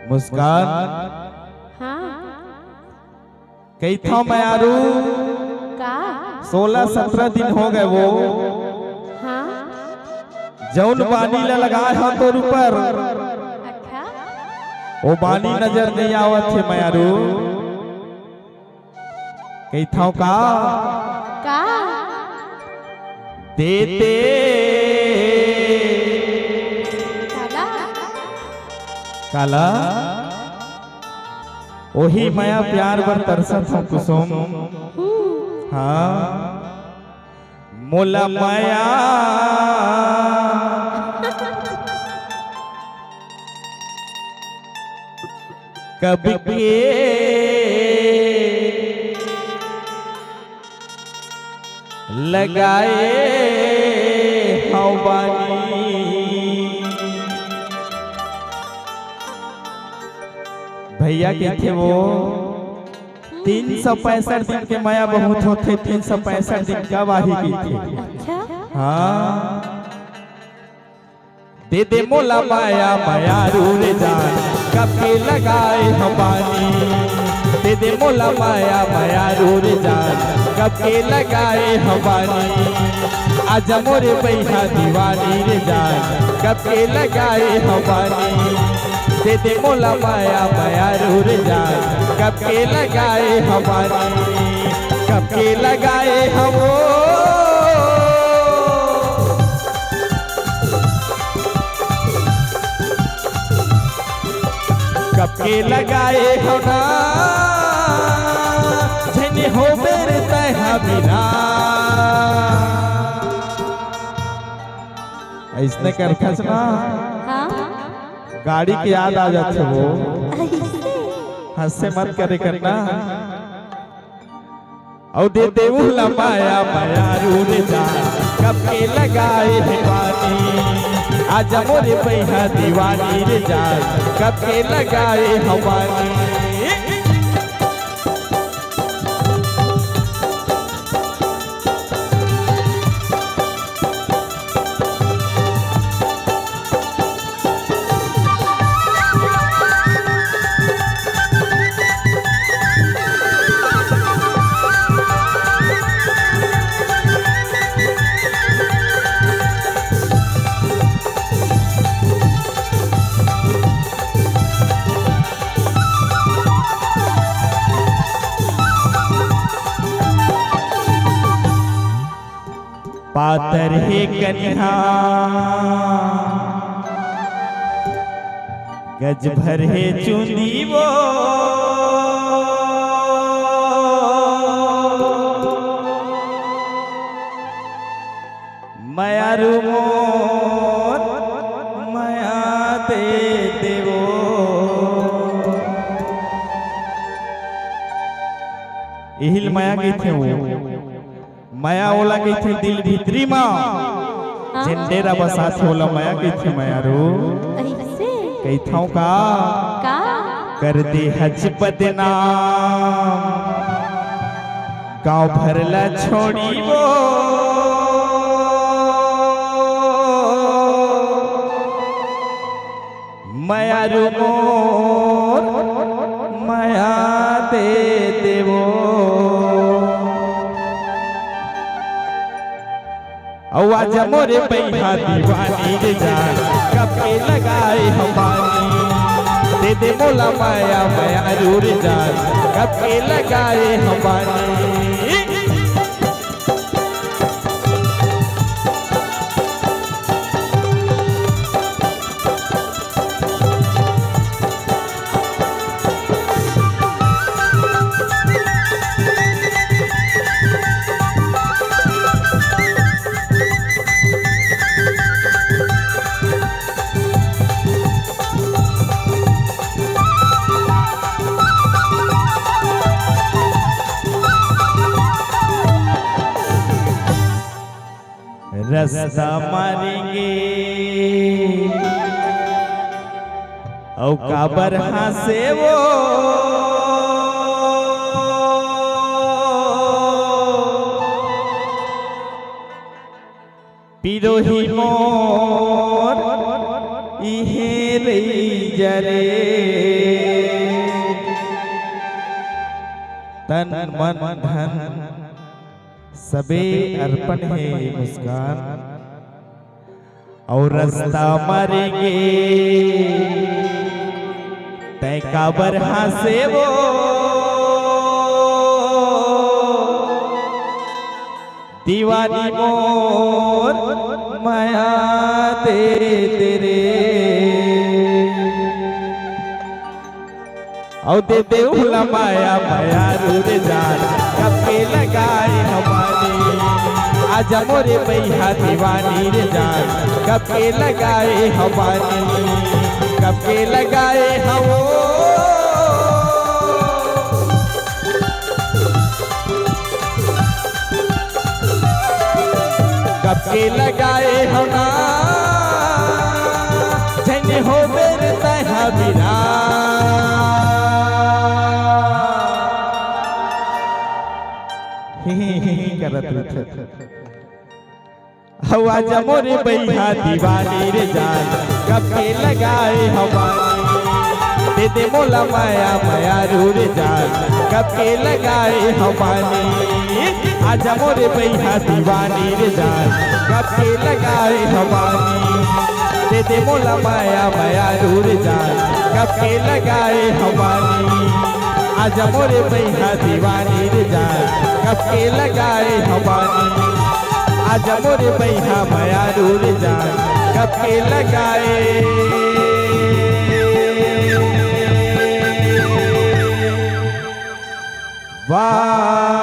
मुस्कान कही था मैं आरू का 16-17 दिन हो गए वो हाँ जौन बानी ला लगाए हो तोर ऊपर अच्छा वो बानी नजर नहीं आवत थे मैं आरू कही था का देते काला काला वही माया प्यार बर तरसत हूँ कुसुम हाँ मोला माया कब के लगाए हवानी भैया के थे वो 365 दिन के माया बहुत होते 365 दिन का वाही की थी अच्छा हाँ दे दे मोला माया माया रे जान कब के लगाए हवानी दे दे मोला माया माया रे जान कब के लगाए हवानी आजा मोरे बैहा दीवानी रे जान कब के लगाए हवानी दे दे मोला माया माया रे जान कब के लगाए हवानी कब के लगाए हवो कब के लगाए हो ना झने हो मेरे तहा बिना ऐसने कर खसना हाँ गाड़ी की याद आ जाते वो ऐसे हंसे मत करे करना और दे दे उला माया माया रे जान कब के लगाए है पानी आजा मोरे बैहा दीवानी रे जान कब के लगाए हवानी पातर है कन्हा गज भर है चुनी वो माया मोर माया दे देवो इहिल माया गई थे वो माया ओला गई थी दिल भीतरी माँ झंडेरा बसात होला माया गई थी माया रो ऐसे कही था का कर दे हज बदनाम गांव भरला छोड़ी वो माया रो मोर माया दे देवो आजा मोरे बैहा दीवानी रे जान कब के लगाए हवानी दे दे मोला माया माया रे जान कब के लगाए हवानी रास्ता मारेंगे औ काबर हंसे वो पिरोही मोर इहे रही जरे तन मन धन सबे अर्पण है मुस्कान और रास्ता मरेंगे तय काबर हंसे वो दीवानी मोर माया दे तेरे और दे बेहुला माया माया रे जान कब के लगाए हमारी आजा मोरे भैया दीवानी रे जान कब के लगाए हमारी कब के लगाए हम कब के लगाए हम ना जन हो मेरे तहा बिना करत आजा मोरे भैया दीवानी रे जान कब के लगाए हमारी दे दे मोला माया माया रे जान कब के लगाए हमारी आजा मोरे भैया दीवानी रे जान कब के लगाए हमारी दे दे मोला माया माया रे जान कब के लगाए हमारी आजा मोरे भैया दीवानी रे जान कब के लगाए हमारी आजा मोरे भैया माया रे जान कब के लगाए वाह।